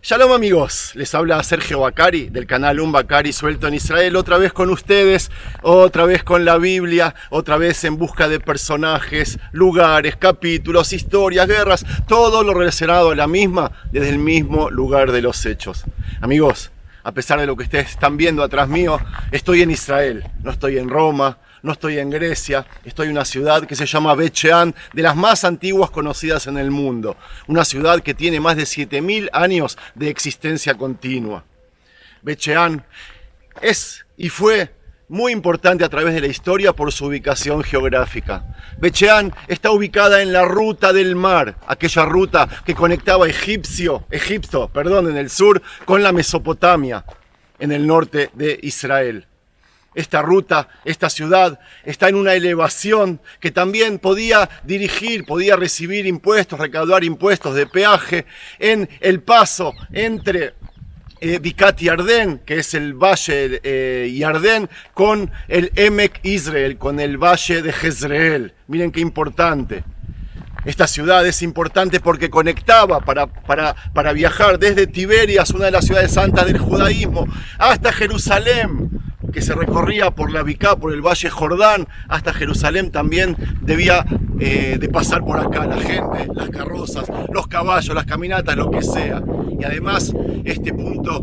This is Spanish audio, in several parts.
Shalom amigos, les habla Sergio Bacari del canal Un Bacari Suelto en Israel, otra vez con ustedes, otra vez con la Biblia, otra vez en busca de personajes, lugares, capítulos, historias, guerras, todo lo relacionado a la misma desde el mismo lugar de los hechos. Amigos, a pesar de lo que ustedes están viendo atrás mío, estoy en Israel, no estoy en Roma, no estoy en Grecia, estoy en una ciudad que se llama Bet Shean, de las más antiguas conocidas en el mundo. Una ciudad que tiene más de 7000 años de existencia continua. Bet Shean es y fue muy importante a través de la historia por su ubicación geográfica. Bet Shean está ubicada en la ruta del mar, aquella ruta que conectaba Egipto, en el sur, con la Mesopotamia, en el norte de Israel. Esta ruta, esta ciudad, está en una elevación que también podía recibir impuestos, recaudar impuestos de peaje en el paso entre Bicat Yardén, que es el valle Yardén, con el Emek Israel, con el valle de Jezreel. Miren qué importante. Esta ciudad es importante porque conectaba para viajar desde Tiberias, una de las ciudades santas del judaísmo, hasta Jerusalén, que se recorría por la Bicá, por el Valle Jordán, hasta Jerusalén también debía de pasar por acá la gente, las carrozas, los caballos, las caminatas, lo que sea. Y además este punto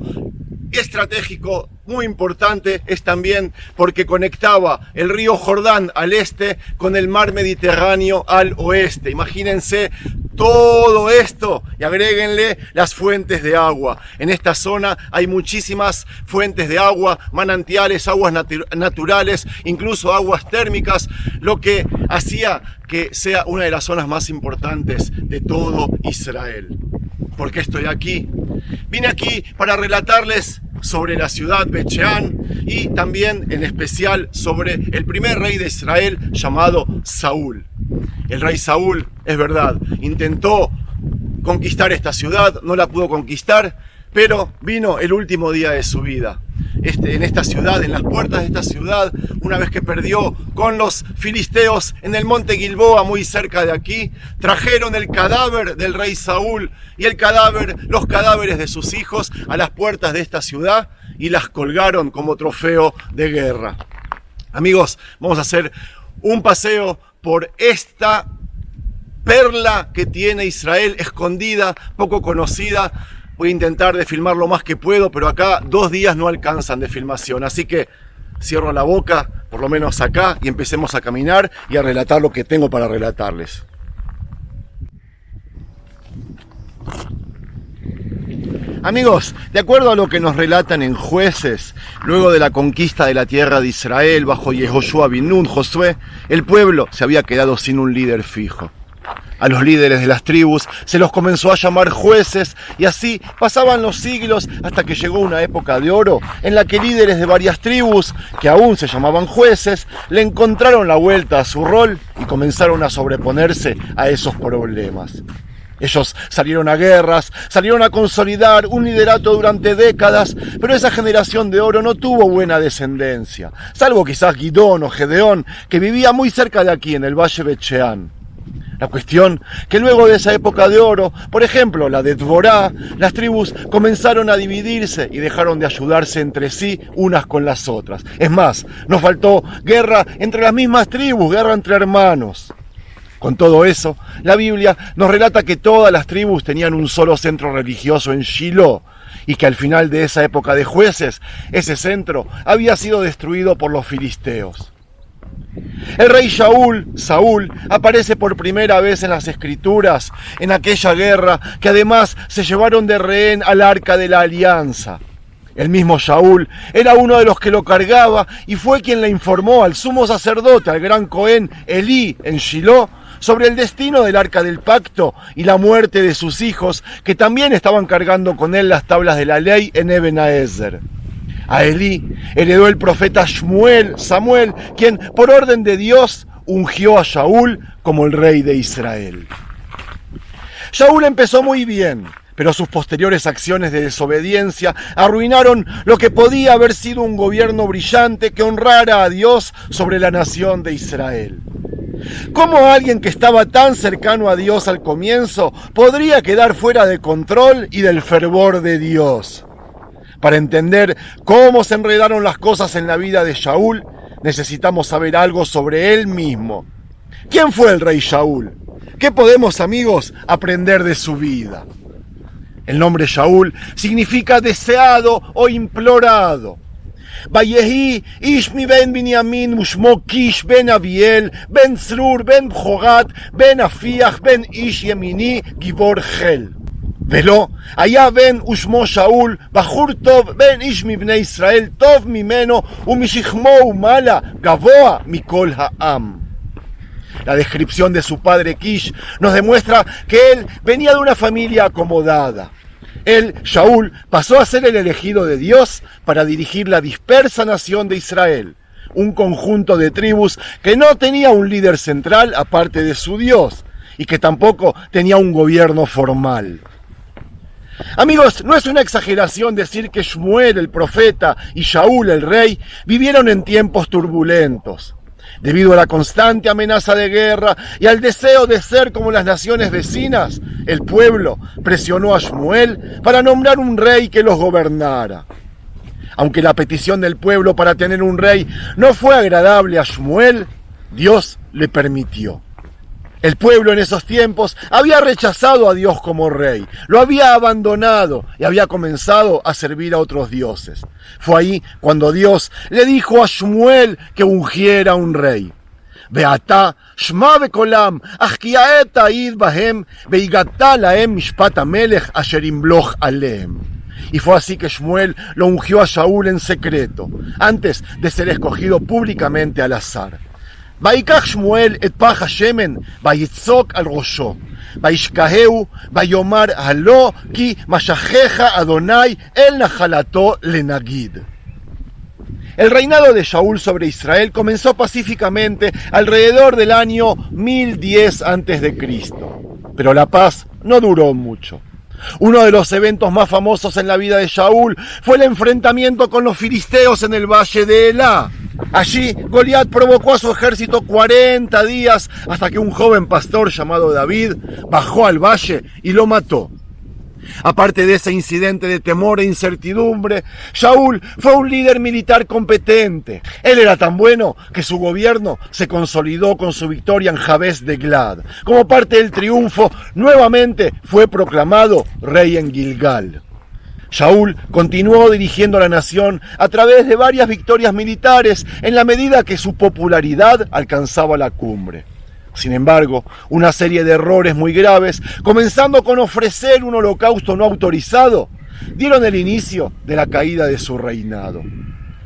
estratégico muy importante es también porque conectaba el río Jordán al este con el mar Mediterráneo al oeste. Imagínense todo esto y agréguenle las fuentes de agua. En esta zona hay muchísimas fuentes de agua, manantiales, aguas naturales, incluso aguas térmicas, lo que hacía que sea una de las zonas más importantes de todo Israel. ¿Por qué estoy aquí? Vine aquí para relatarles sobre la ciudad Bet Shean y también en especial sobre el primer rey de Israel llamado Saúl. El rey Saúl, es verdad, intentó conquistar esta ciudad, no la pudo conquistar, pero vino el último día de su vida. En esta ciudad, en las puertas de esta ciudad, una vez que perdió con los filisteos en el monte Gilboa, muy cerca de aquí, trajeron el cadáver del rey Saúl y los cadáveres de sus hijos a las puertas de esta ciudad y las colgaron como trofeo de guerra. Amigos, vamos a hacer un paseo por esta perla que tiene Israel, escondida, poco conocida. Voy a intentar de filmar lo más que puedo, pero acá 2 días no alcanzan de filmación. Así que cierro la boca, por lo menos acá, y empecemos a caminar y a relatar lo que tengo para relatarles. Amigos, de acuerdo a lo que nos relatan en Jueces, luego de la conquista de la tierra de Israel bajo Yehoshua bin Nun, Josué, el pueblo se había quedado sin un líder fijo. A los líderes de las tribus se los comenzó a llamar jueces y así pasaban los siglos hasta que llegó una época de oro en la que líderes de varias tribus, que aún se llamaban jueces, le encontraron la vuelta a su rol y comenzaron a sobreponerse a esos problemas. Ellos salieron a guerras, salieron a consolidar un liderato durante décadas, pero esa generación de oro no tuvo buena descendencia, salvo quizás Gidón o Gedeón, que vivía muy cerca de aquí en el Valle Bet Shean. La cuestión que luego de esa época de oro, por ejemplo la de Dvorá, las tribus comenzaron a dividirse y dejaron de ayudarse entre sí unas con las otras. Es más, nos faltó guerra entre las mismas tribus, guerra entre hermanos. Con todo eso, la Biblia nos relata que todas las tribus tenían un solo centro religioso en Shiloh y que al final de esa época de jueces, ese centro había sido destruido por los filisteos. El rey Saúl, aparece por primera vez en las Escrituras, en aquella guerra que además se llevaron de rehén al Arca de la Alianza. El mismo Saúl era uno de los que lo cargaba y fue quien le informó al sumo sacerdote, al gran Cohen Elí en Shiloh, sobre el destino del Arca del Pacto y la muerte de sus hijos, que también estaban cargando con él las tablas de la ley en Eben Haezer. A Elí heredó el profeta Samuel, quien por orden de Dios ungió a Saúl como el rey de Israel. Saúl empezó muy bien, pero sus posteriores acciones de desobediencia arruinaron lo que podía haber sido un gobierno brillante que honrara a Dios sobre la nación de Israel. ¿Cómo alguien que estaba tan cercano a Dios al comienzo podría quedar fuera de control y del fervor de Dios? Para entender cómo se enredaron las cosas en la vida de Shaul, necesitamos saber algo sobre él mismo. ¿Quién fue el rey Shaul? ¿Qué podemos, amigos, aprender de su vida? El nombre Shaul significa deseado o implorado. Vayehi ish mi ben Binyamin ushmo Kish ben Abiel ben Tzrur ben Bjogat ben Afiach ben ish Yemini gibor Gel. Veló, allá ben ushmo Shaul, Bajur Tov ben ish mi bnei Israel, Tov mimeno, umishihmo umala, Gavoa mikol ha'am. La descripción de su padre Kish nos demuestra que él venía de una familia acomodada. Él, Shaul, pasó a ser el elegido de Dios para dirigir la dispersa nación de Israel, un conjunto de tribus que no tenía un líder central aparte de su Dios y que tampoco tenía un gobierno formal. Amigos, no es una exageración decir que Shmuel, el profeta, y Shaul, el rey, vivieron en tiempos turbulentos. Debido a la constante amenaza de guerra y al deseo de ser como las naciones vecinas, el pueblo presionó a Shmuel para nombrar un rey que los gobernara. Aunque la petición del pueblo para tener un rey no fue agradable a Shmuel, Dios le permitió. El pueblo en esos tiempos había rechazado a Dios como rey, lo había abandonado y había comenzado a servir a otros dioses. Fue ahí cuando Dios le dijo a Shmuel que ungiera un rey. Beatá, shma bekolam, achkiaet ta'id bahem, veigatá laem mishpat hamelech asher imloch alehem. Y fue así que Shmuel lo ungió a Shaul en secreto, antes de ser escogido públicamente al azar. ויקח שמואל את פח השמן, ויצוק על ראשו, וישכחהו, ויאמר הלא כי משכך אדוני אל נחלתו לנגיד. El reinado de Shaul sobre Israel comenzó pacíficamente alrededor del año 1010 a.C., pero la paz no duró mucho. Uno de los eventos más famosos en la vida de Shaul fue el enfrentamiento con los filisteos en el valle de Elá. Allí, Goliat provocó a su ejército 40 días hasta que un joven pastor llamado David bajó al valle y lo mató. Aparte de ese incidente de temor e incertidumbre, Shaul fue un líder militar competente. Él era tan bueno que su gobierno se consolidó con su victoria en Jabes de Glad. Como parte del triunfo, nuevamente fue proclamado rey en Gilgal. Shaul continuó dirigiendo a la nación a través de varias victorias militares en la medida que su popularidad alcanzaba la cumbre. Sin embargo, una serie de errores muy graves, comenzando con ofrecer un holocausto no autorizado, dieron el inicio de la caída de su reinado.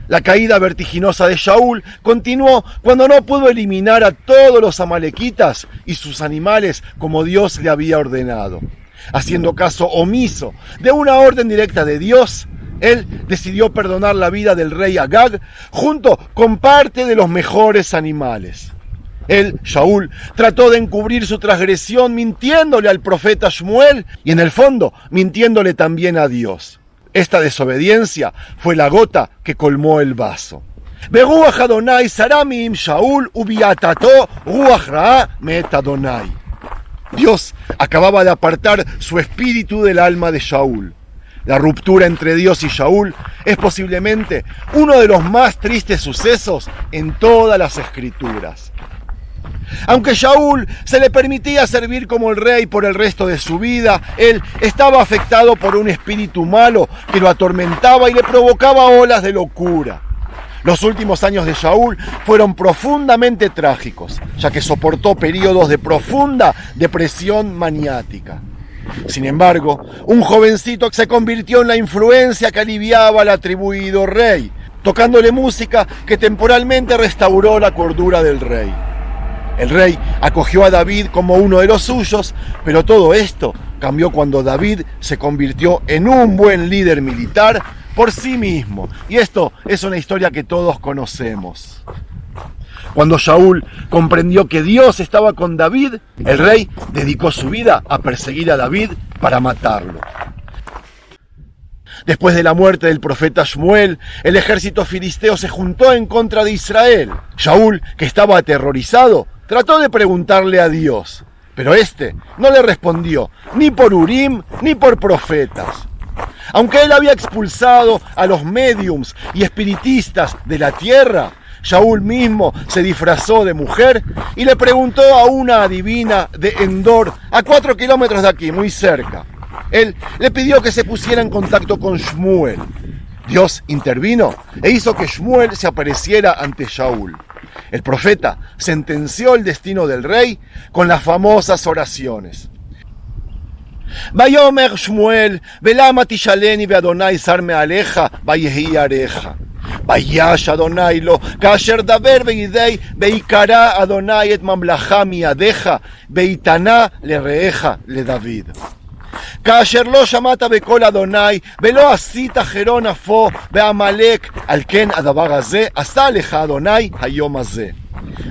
La caída vertiginosa de Shaul continuó cuando no pudo eliminar a todos los amalequitas y sus animales como Dios le había ordenado. Haciendo caso omiso de una orden directa de Dios, él decidió perdonar la vida del rey Agag junto con parte de los mejores animales. Él, Shaul, trató de encubrir su transgresión mintiéndole al profeta Shmuel y en el fondo mintiéndole también a Dios. Esta desobediencia fue la gota que colmó el vaso. Beruach Adonai sarami im Shaul ubiatato ruach ra'a me'et Adonai. Dios acababa de apartar su espíritu del alma de Shaul. La ruptura entre Dios y Shaul es posiblemente uno de los más tristes sucesos en todas las escrituras. Aunque Shaul se le permitía servir como el rey por el resto de su vida, él estaba afectado por un espíritu malo que lo atormentaba y le provocaba olas de locura. Los últimos años de Shaul fueron profundamente trágicos, ya que soportó periodos de profunda depresión maniática. Sin embargo, un jovencito se convirtió en la influencia que aliviaba al atribuido rey, tocándole música que temporalmente restauró la cordura del rey. El rey acogió a David como uno de los suyos, pero todo esto cambió cuando David se convirtió en un buen líder militar por sí mismo. Y esto es una historia que todos conocemos. Cuando Shaul comprendió que Dios estaba con David, el rey dedicó su vida a perseguir a David para matarlo. Después de la muerte del profeta Shmuel, el ejército filisteo se juntó en contra de Israel. Shaul, que estaba aterrorizado, trató de preguntarle a Dios, pero este no le respondió, ni por Urim ni por profetas. Aunque él había expulsado a los médiums y espiritistas de la tierra, Shaul mismo se disfrazó de mujer y le preguntó a una adivina de Endor, a 4 kilómetros de aquí, muy cerca. Él le pidió que se pusiera en contacto con Shmuel. Dios intervino e hizo que Shmuel se apareciera ante Shaul. El profeta sentenció el destino del rey con las famosas oraciones. Vayomer Shmuel, velama tishaleni ve'Adonai sar me'aleja, vayehi areja. Vayash Adonai lo, kasher daber ve'idei, ve'ikara Adonai et mamlacha miadeja, ve'itana lereeja le David. כאשר לא שמעת בקול אדוני ולא עשית חרון אפו בעמלק, על כן הדבר הזה עשה לך אדוני היום הזה.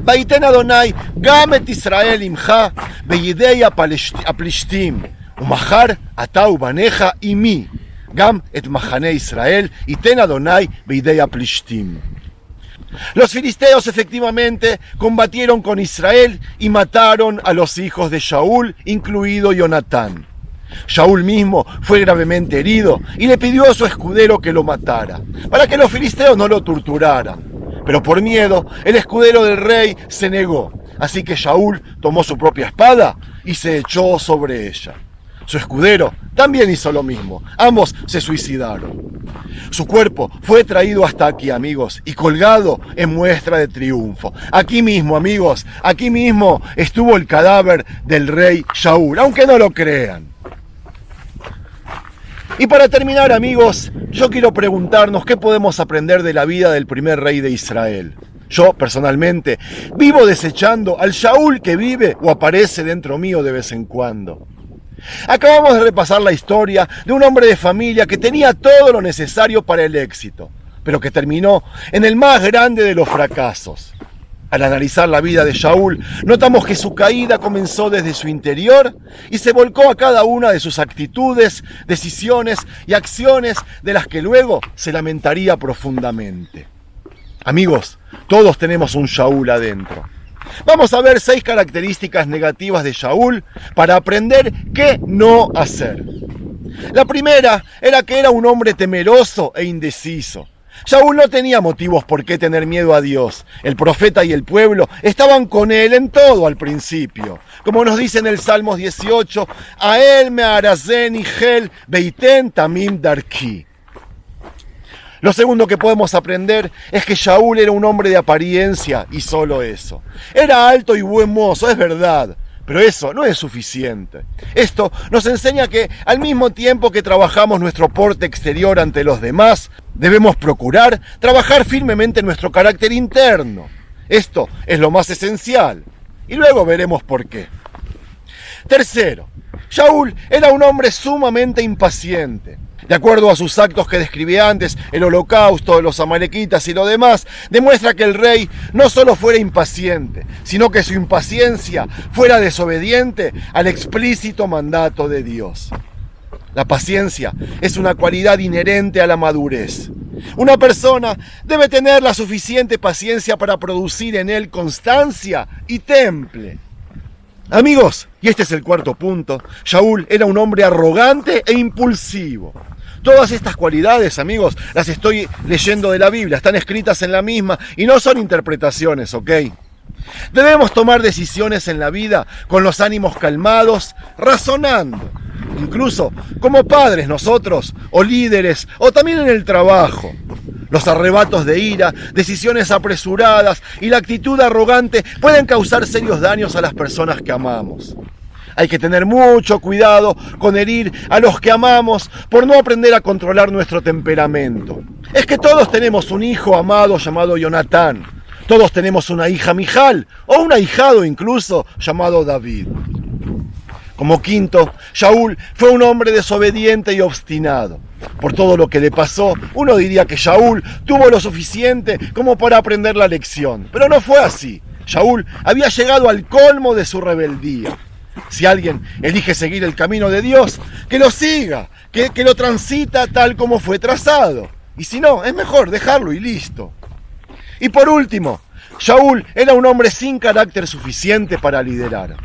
ויתן אדוני גם את ישראל עמך בידי הפלישתים, ומחר אתה ובניך עמי, גם את מחנה ישראל ייתן אדוני בידי הפלישתים. Los filisteos efectivamente combatieron con Israel y mataron a los hijos de Shaul, incluido Jonatán. Shaul mismo fue gravemente herido y le pidió a su escudero que lo matara, para que los filisteos no lo torturaran. Pero por miedo, el escudero del rey se negó, así que Shaul tomó su propia espada y se echó sobre ella. Su escudero también hizo lo mismo, ambos se suicidaron. Su cuerpo fue traído hasta aquí, amigos, y colgado en muestra de triunfo. Aquí mismo, amigos, aquí mismo estuvo el cadáver del rey Shaul, aunque no lo crean. Y para terminar, amigos, yo quiero preguntarnos qué podemos aprender de la vida del primer rey de Israel. Yo, personalmente, vivo desechando al Shaul que vive o aparece dentro mío de vez en cuando. Acabamos de repasar la historia de un hombre de familia que tenía todo lo necesario para el éxito, pero que terminó en el más grande de los fracasos. Al analizar la vida de Shaul, notamos que su caída comenzó desde su interior y se volcó a cada una de sus actitudes, decisiones y acciones de las que luego se lamentaría profundamente. Amigos, todos tenemos un Shaul adentro. Vamos a ver 6 características negativas de Shaul para aprender qué no hacer. La primera era que era un hombre temeroso e indeciso. Shaul no tenía motivos por qué tener miedo a Dios. El profeta y el pueblo estaban con él en todo al principio. Como nos dice en el Salmos 18, a él me arazen y gel beiten tamim darki. Lo segundo que podemos aprender es que Shaul era un hombre de apariencia y solo eso. Era alto y buen mozo, es verdad, pero eso no es suficiente. Esto nos enseña que al mismo tiempo que trabajamos nuestro porte exterior ante los demás, debemos procurar trabajar firmemente nuestro carácter interno. Esto es lo más esencial y luego veremos por qué. Tercero, Shaul era un hombre sumamente impaciente. De acuerdo a sus actos que describí antes, el holocausto, los amalequitas y lo demás, demuestra que el rey no solo fuera impaciente, sino que su impaciencia fuera desobediente al explícito mandato de Dios. La paciencia es una cualidad inherente a la madurez. Una persona debe tener la suficiente paciencia para producir en él constancia y temple. Amigos, y este es el cuarto punto, Shaul era un hombre arrogante e impulsivo. Todas estas cualidades, amigos, las estoy leyendo de la Biblia, están escritas en la misma y no son interpretaciones, ¿ok? Debemos tomar decisiones en la vida con los ánimos calmados, razonando. Incluso como padres nosotros, o líderes, o también en el trabajo. Los arrebatos de ira, decisiones apresuradas y la actitud arrogante pueden causar serios daños a las personas que amamos. Hay que tener mucho cuidado con herir a los que amamos por no aprender a controlar nuestro temperamento. Es que todos tenemos un hijo amado llamado Jonatán. Todos tenemos una hija Mijal o un ahijado incluso llamado David. Como quinto, Shaul fue un hombre desobediente y obstinado. Por todo lo que le pasó, uno diría que Shaul tuvo lo suficiente como para aprender la lección. Pero no fue así. Shaul había llegado al colmo de su rebeldía. Si alguien elige seguir el camino de Dios, que lo siga, que lo transita tal como fue trazado. Y si no, es mejor dejarlo y listo. Y por último, Shaul era un hombre sin carácter suficiente para liderar.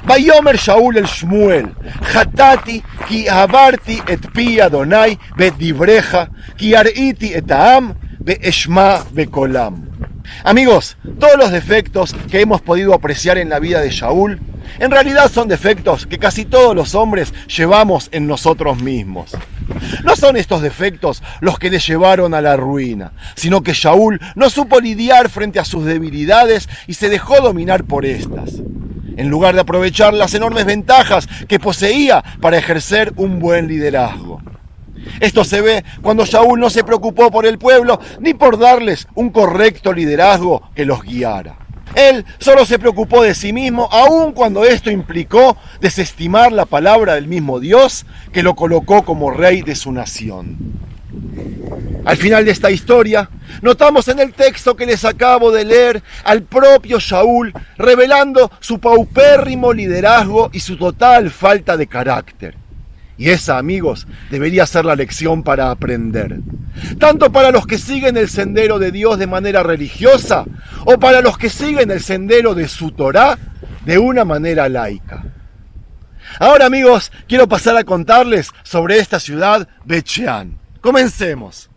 Vayomer Shaul el Shmuel, Hatati ki avarti et pi Adonai bet divreja, ki ariti et aam be eshma be kolam. Amigos, todos los defectos que hemos podido apreciar en la vida de Shaul, en realidad son defectos que casi todos los hombres llevamos en nosotros mismos. No son estos defectos los que le llevaron a la ruina, sino que Shaul no supo lidiar frente a sus debilidades y se dejó dominar por estas, en lugar de aprovechar las enormes ventajas que poseía para ejercer un buen liderazgo. Esto se ve cuando Shaul no se preocupó por el pueblo ni por darles un correcto liderazgo que los guiara. Él solo se preocupó de sí mismo, aun cuando esto implicó desestimar la palabra del mismo Dios que lo colocó como rey de su nación. Al final de esta historia, notamos en el texto que les acabo de leer al propio Shaul revelando su paupérrimo liderazgo y su total falta de carácter. Y esa, amigos, debería ser la lección para aprender. Tanto para los que siguen el sendero de Dios de manera religiosa, o para los que siguen el sendero de su Torá de una manera laica. Ahora, amigos, quiero pasar a contarles sobre esta ciudad, Bet Shean. Comencemos.